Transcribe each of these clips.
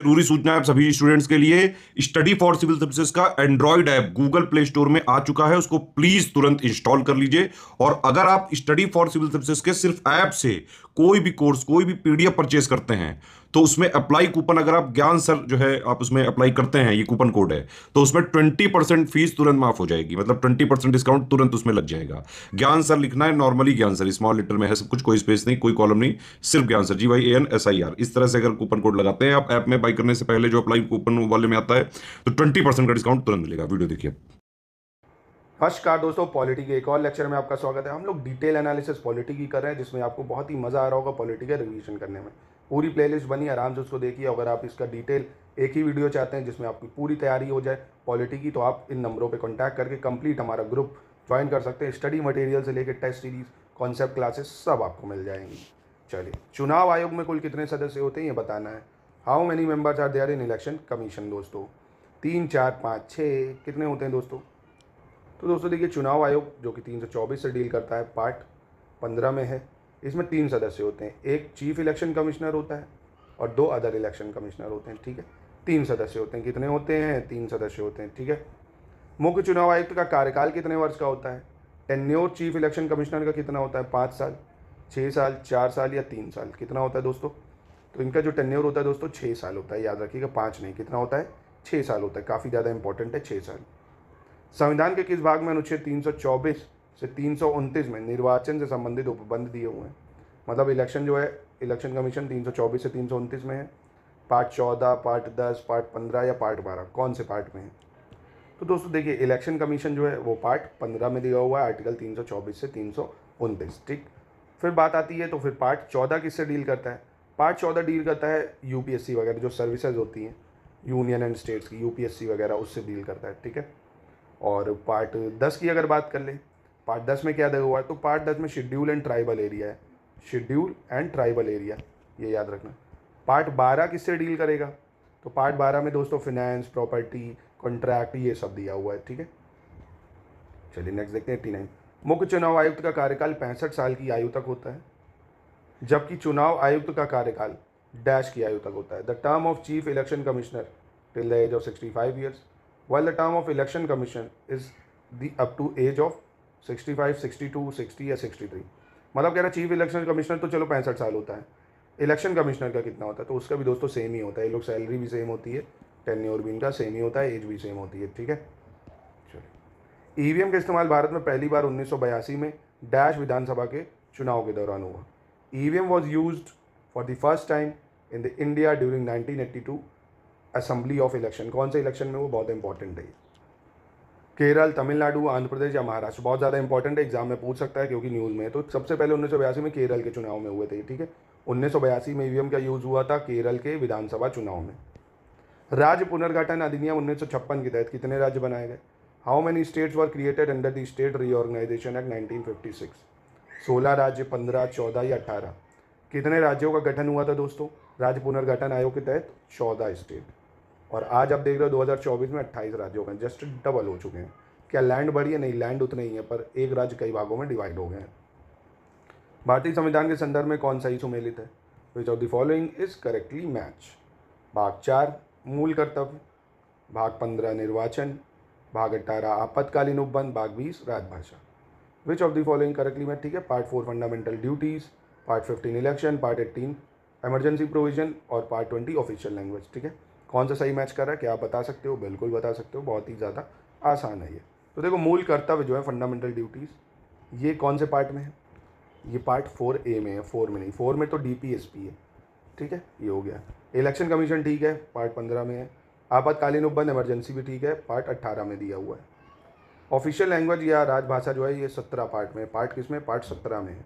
जरूरी सूचना है आप सभी स्टूडेंट्स के लिए। स्टडी फॉर सिविल सर्विसेज का Android app Google play store में आ चुका है, उसको प्लीज तुरंत इंस्टॉल कर लीजिए। और अगर आप स्टडी फॉर सिविल सर्विसेज के सिर्फ ऐप से कोई भी कोर्स, कोई भी पीडीएफ परचेस करते हैं, तो उसमें अप्लाई कूपन, अगर आप ज्ञान सर जो है आप उसमें अप्लाई करते हैं, ये कूपन कोड है, तो उसमें 20% फीस तुरंत माफ हो जाएगी। मतलब 20% डिस्काउंट तुरंत उसमें लग जाएगा। ज्ञान सर लिखना है, नॉर्मली ज्ञान सर स्मॉल लेटर में है सब कुछ, कोई स्पेस नहीं, कोई कॉलम नहीं, सिर्फ ज्ञान सर, GYANSIR। इस तरह से अगर कूपन कोड लगाते हैं आप ऐप में बाई करने से पहले, जो अप्लाई कूपन वाले में आता है, तो 20% का डिस्काउंट तुरंत मिलेगा। वीडियो देखिए। नमस्कार दोस्तों, पॉलिटी के एक और लेक्चर में आपका स्वागत है। हम लोग डिटेल एनालिसिस पॉलिटी की कर रहे हैं, जिसमें आपको बहुत ही मज़ा आ रहा होगा पॉलिटी का रिवीजन करने में। पूरी प्लेलिस्ट बनी, आराम से उसको देखिए। अगर आप इसका डिटेल एक ही वीडियो चाहते हैं जिसमें आपकी पूरी तैयारी हो जाए पॉलिटी की, तो आप इन नंबरों पे कांटेक्ट करके कंप्लीट हमारा ग्रुप ज्वाइन कर सकते हैं। स्टडी मटेरियल से लेकर टेस्ट सीरीज, कॉन्सेप्ट क्लासेस सब आपको मिल जाएंगी। चलिए, चुनाव आयोग में कुल कितने सदस्य होते हैं ये बताना है। How many members are there in election commission. दोस्तों 3, 4, 5, 6 कितने होते हैं दोस्तों? तो दोस्तों देखिए, चुनाव आयोग जो कि 324 से डील करता है, पार्ट 15 में है। इसमें 3 सदस्य होते हैं, एक चीफ इलेक्शन कमिश्नर होता है और 2 अदर इलेक्शन कमिश्नर होते हैं। ठीक है, 3 सदस्य होते हैं। कितने होते हैं? 3 सदस्य होते हैं। ठीक है, मुख्य चुनाव आयुक्त का कार्यकाल कितने वर्ष का होता है? टेन्योर चीफ इलेक्शन कमिश्नर का कितना होता है? 5 साल, 6 साल, 4 साल या 3 साल? कितना होता है दोस्तों? तो इनका जो टेन्योर होता है दोस्तों 6 साल होता है, याद रखिएगा, 5 नहीं। कितना होता है? 6 साल होता है। काफ़ी ज़्यादा इंपॉर्टेंट है, 6 साल। संविधान के किस भाग में अनुच्छेद 324 से 329 में निर्वाचन से संबंधित उपबंध दिए हुए हैं? मतलब इलेक्शन जो है, इलेक्शन कमीशन 324 से 329 में है। पार्ट 14, पार्ट 10, पार्ट 15 या पार्ट 12, कौन से पार्ट में है? तो दोस्तों देखिए, इलेक्शन कमीशन जो है वो पार्ट 15 में दिया हुआ है, आर्टिकल 324 से 329। ठीक, फिर बात आती है तो फिर पार्ट 14 किससे डील करता है? पार्ट 14 डील करता है यूपीएससी वगैरह जो सर्विसेज होती हैं यूनियन एंड स्टेट्स की, यूपीएससी वगैरह, उससे डील करता है। ठीक है, और पार्ट 10 की अगर बात कर ले, पार्ट 10 में क्या दिया हुआ है? तो पार्ट 10 में शेड्यूल एंड ट्राइबल एरिया है, शेड्यूल एंड ट्राइबल एरिया, ये याद रखना। पार्ट 12 किससे डील करेगा? तो पार्ट 12 में दोस्तों फिनेंस, प्रॉपर्टी, कॉन्ट्रैक्ट, ये सब दिया हुआ है। ठीक है, चलिए नेक्स्ट देखते हैं 89। मुख्य चुनाव आयुक्त का कार्यकाल 65 साल की आयु तक होता है, जबकि चुनाव आयुक्त का कार्यकाल डैश की आयु तक होता है। The term of chief election commissioner till the age of 65 years, while the term of election commission is the up to age of 65, 62, 60 या 63। मतलब कह रहा चीफ इलेक्शन कमिश्नर तो चलो 65 साल होता है, इलेक्शन कमिश्नर का कितना होता है? तो उसका भी दोस्तों सेम ही होता है। ये लोग सैलरी भी सेम होती है, टेन्योर भी इनका सेम ही होता है, एज भी सेम होती है। ठीक है, चलिए, ईवीएम का इस्तेमाल भारत में पहली बार 1982 में डैश विधानसभा के चुनाव के दौरान हुआ। EVM was used for the first time in the India during 1982 assembly of election. कौन से इलेक्शन में? वो बहुत इंपॉर्टेंट है। केरल, तमिलनाडु, आंध्र प्रदेश या महाराष्ट्र? बहुत ज़्यादा इंपॉर्टेंट है, एग्जाम में पूछ सकता है क्योंकि न्यूज़ में है। तो सबसे पहले 1982 में केरल के चुनाव में हुए थे। ठीक है, 1982 में ईवीएम का यूज़ हुआ था केरल के विधानसभा चुनाव में। राज्य पुनर्गठन अधिनियम 1956 के तहत कितने राज्य बनाए गए? How many states were created under the state reorganisation act 1956? 16 राज्य, 15, 14 या 18? कितने राज्यों का गठन हुआ था दोस्तों राज्य पुनर्गठन आयोग के तहत? 14 स्टेट। और आज आप देख रहे हो 2024 में 28 राज्यों का, जस्ट डबल हो चुके हैं। क्या लैंड बढ़ी है? नहीं, लैंड उतने ही है, पर एक राज्य कई भागों में डिवाइड हो गए हैं। भारतीय संविधान के संदर्भ में कौन सही सुमेलित है? Which of the following is correctly match? भाग 4 मूल कर्तव्य, भाग 15 निर्वाचन, भाग 18 आपातकालीन उपबंध, भाग 20 राजभाषा। Which of the following correctly match? ठीक है, part 4 fundamental duties, part 15 election, part 18 emergency provision और पार्ट 20 ऑफिशियल लैंग्वेज। ठीक है, कौन सा सही मैच कर रहा है? क्या आप बता सकते हो? बिल्कुल बता सकते हो, बहुत ही ज़्यादा आसान है ये। तो देखो, मूल कर्तव्य जो है फंडामेंटल ड्यूटीज़, ये कौन से पार्ट में है? ये पार्ट 4A में है, 4 में नहीं। 4 में तो DPSP है। ठीक है, ये हो गया। इलेक्शन कमीशन ठीक है, पार्ट 15 में है। आपातकालीन उपबंध इमरजेंसी भी ठीक है, पार्ट 18 में दिया हुआ है। ऑफिशियल लैंग्वेज या राजभाषा जो है ये 17 पार्ट में। पार्ट किस में? पार्ट 17 में है।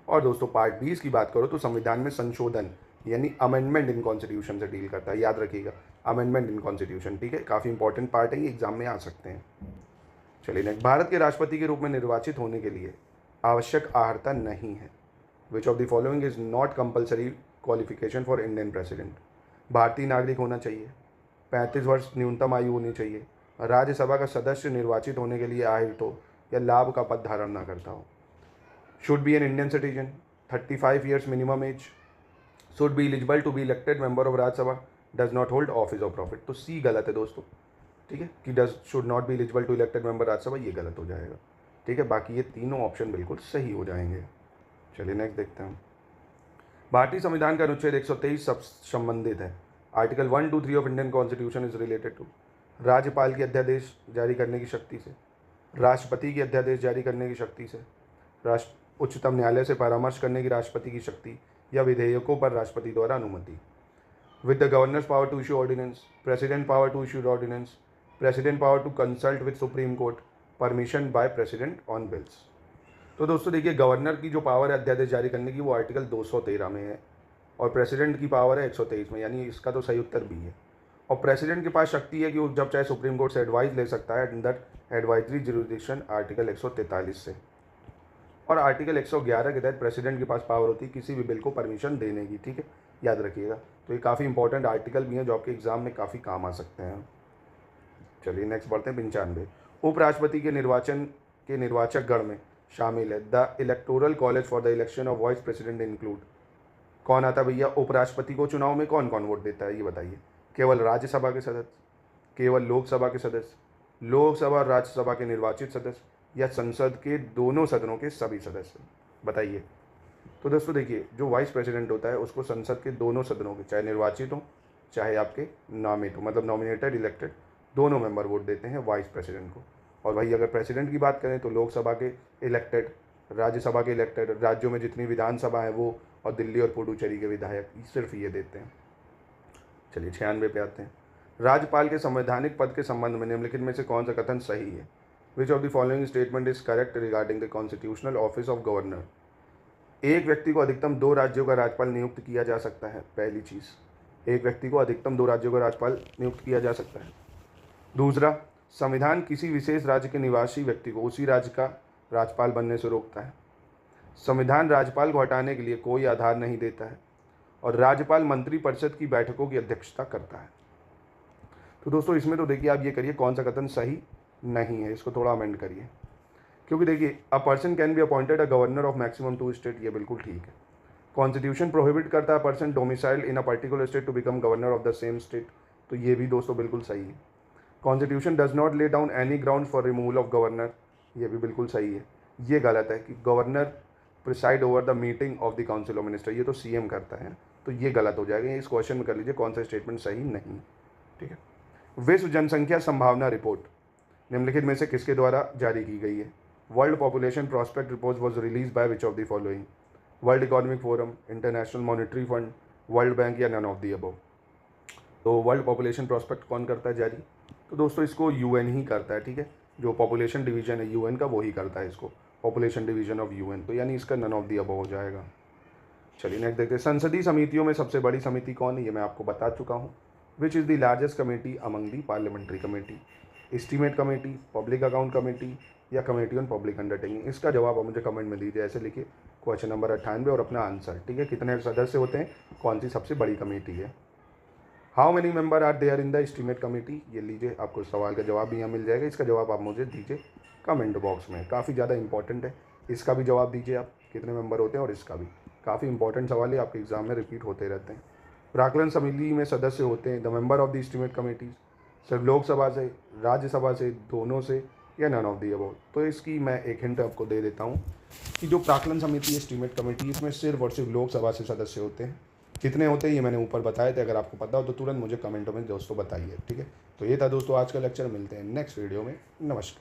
और दोस्तों पार्ट 20 की बात करो तो संविधान में संशोधन यानी अमेंडमेंट इन कॉन्स्टिट्यूशन से डील करता है। याद रखिएगा, अमेंडमेंट इन कॉन्स्टिट्यूशन। ठीक है, काफ़ी इंपॉर्टेंट पार्ट है, ये एग्जाम में आ सकते हैं। चलिए नेक्स्ट, भारत के राष्ट्रपति के रूप में निर्वाचित होने के लिए आवश्यक अर्हता नहीं है। Which of the following is not compulsory qualification for Indian president? भारतीय नागरिक होना चाहिए, 35 वर्ष न्यूनतम आयु होनी चाहिए, राज्यसभा का सदस्य निर्वाचित होने के लिए आयुक्त हो या लाभ का पद धारण न करता हो, should be an Indian citizen, 35 years minimum age, should be eligible to be elected member of Rajya Sabha, does not hold office of profit, तो सी गलत है दोस्तों, ठीक है, कि does should not be eligible to elected member Rajya Sabha, ये गलत हो जाएगा, ठीक है। बाकी ये तीनों ऑप्शन बिल्कुल सही हो जाएंगे। चलिए नेक्स्ट देखते हैं। भारतीय संविधान का अनुच्छेद 123 सब संबंधित है। Article 1, 2, 3 of Indian constitution is related to राज्यपाल की अध्यादेश जारी करने की शक्ति से, राष्ट्रपति की अध्यादेश जारी करने की शक्ति से, राष्ट्र उच्चतम न्यायालय से परामर्श करने की राष्ट्रपति की शक्ति, या विधेयकों पर राष्ट्रपति द्वारा अनुमति। With the governor's power to issue ordinance, president power to issue ordinance, president power to consult with supreme court, permission by president on bills. तो दोस्तों देखिए, गवर्नर की जो पावर है अध्यादेश जारी करने की वो आर्टिकल 213 में है, और प्रेसिडेंट की पावर है 123 में, यानी इसका तो सही उत्तर बी है। और प्रेसिडेंट के पास शक्ति है कि वो जब चाहे सुप्रीम कोर्ट से एडवाइस ले सकता है in that advisory jurisdiction, article 143 से। और आर्टिकल 111 के तहत प्रेसिडेंट के पास पावर होती है किसी भी बिल को परमिशन देने की, ठीक है, याद रखिएगा। तो ये काफ़ी इंपॉर्टेंट आर्टिकल भी हैं जो आपके एग्जाम में काफ़ी काम आ सकते हैं। चलिए नेक्स्ट बढ़ते हैं। 95, उपराष्ट्रपति के निर्वाचन के निर्वाचक गण में शामिल है the electoral college for the election of vice president include. कौन आता है भैया? उपराष्ट्रपति को चुनाव में कौन कौन वोट देता है ये बताइए। केवल राज्यसभा के सदस्य, केवल लोकसभा के सदस्य, लोकसभा और राज्यसभा के निर्वाचित सदस्य, या संसद के दोनों सदनों के सभी सदस्य, बताइए। तो दोस्तों देखिए, जो वाइस प्रेसिडेंट होता है उसको संसद के दोनों सदनों के, चाहे निर्वाचित हो चाहे आपके नामित हो, मतलब नॉमिनेटेड इलेक्टेड, दोनों मेंबर वोट देते हैं वाइस प्रेसिडेंट को। और भाई अगर प्रेसिडेंट की बात करें तो लोकसभा के इलेक्टेड, राज्यसभा के इलेक्टेड, राज्यों में जितनी विधानसभा है वो, और दिल्ली और पुडुचेरी के विधायक, सिर्फ ये देते हैं। चलिए 96 पे आते हैं। राज्यपाल के संवैधानिक पद के संबंध में निम्नलिखित में से कौन सा कथन सही है? Which of the following statement is correct regarding the constitutional office of governor? एक व्यक्ति को अधिकतम 2 राज्यों का राज्यपाल नियुक्त किया जा सकता है, पहली चीज़, एक व्यक्ति को अधिकतम 2 राज्यों का राज्यपाल नियुक्त किया जा सकता है। दूसरा, संविधान किसी विशेष राज्य के निवासी व्यक्ति को उसी राज्य का राज्यपाल बनने से रोकता है। संविधान राज्यपाल को हटाने के लिए कोई आधार नहीं देता है, और राज्यपाल मंत्रिपरिषद की बैठकों की अध्यक्षता करता है। तो दोस्तों इसमें तो देखिए आप ये करिए कौन सा कथन सही नहीं है, इसको थोड़ा अमेंड करिए, क्योंकि देखिए a person can be appointed a governor of maximum 2 state, ये बिल्कुल ठीक है। कॉन्स्टिट्यूशन प्रोहिबिट करता है person domiciled in a particular state to become governor of the same state, तो ये भी दोस्तों बिल्कुल सही है। Constitution does not lay down any ground for removal of governor, ये भी बिल्कुल सही है। ये गलत है कि governor preside over the meeting of the council of minister, ये तो सीएम करता है, तो ये गलत हो जाएगा। इस क्वेश्चन में कर लीजिए कौन सा स्टेटमेंट सही नहीं, ठीक है। विश्व जनसंख्या संभावना रिपोर्ट निम्नलिखित में से किसके द्वारा जारी की गई है? World population prospect report was release by which of the following? World economic forum, international monetary fund, world bank, या नन ऑफ द अबव? तो वर्ल्ड पॉपुलेशन प्रॉस्पेक्ट कौन करता है जारी? तो दोस्तों इसको यूएन ही करता है, ठीक है। जो पॉपुलेशन डिवीजन है यूएन का वो ही करता है इसको, पॉपुलेशन डिवीजन ऑफ यूएन, तो यानी इसका नन ऑफ द अबव हो जाएगा। चलिए नेक्स्ट देखते हैं। संसदीय समितियों में सबसे बड़ी समिति कौन है? ये मैं आपको बता चुका हूँ। Which is the largest committee among the parliamentary committee? Estimate committee, public account committee, या कमेटी ऑन पब्लिक अंडरटेकिंग? इसका जवाब आप मुझे कमेंट में दीजिए, ऐसे लिखिए क्वेश्चन नंबर 98 और अपना आंसर, ठीक है। कितने सदस्य होते हैं, कौन सी सबसे बड़ी कमेटी है? How many member are there in the estimate committee? ये लीजिए, आपको सवाल का जवाब भी यहाँ मिल जाएगा। इसका जवाब आप मुझे दीजिए कमेंट बॉक्स में, काफ़ी ज़्यादा इंपॉर्टेंट है। इसका भी जवाब दीजिए आप, कितने मेंबर होते हैं, और इसका भी काफ़ी इंपॉर्टेंट सवाल है, आपके एग्जाम में रिपीट होते रहते हैं। प्राक्कलन समिति में सदस्य होते हैं the member of the estimate committees, सिर्फ लोकसभा से, राज्यसभा से, दोनों से, या नन ऑफ द अबव? तो इसकी मैं एक हिंट आपको दे देता हूँ कि जो प्राक्कलन समिति एस्टीमेट कमेटी, इसमें सिर्फ और सिर्फ लोकसभा से सदस्य होते हैं। कितने होते हैं ये मैंने ऊपर बताए थे, अगर आपको पता हो तो तुरंत मुझे कमेंटों में दोस्तों बताइए, ठीक है। तो ये था दोस्तों आज का लेक्चर, मिलते हैं नेक्स्ट वीडियो में। नमस्कार।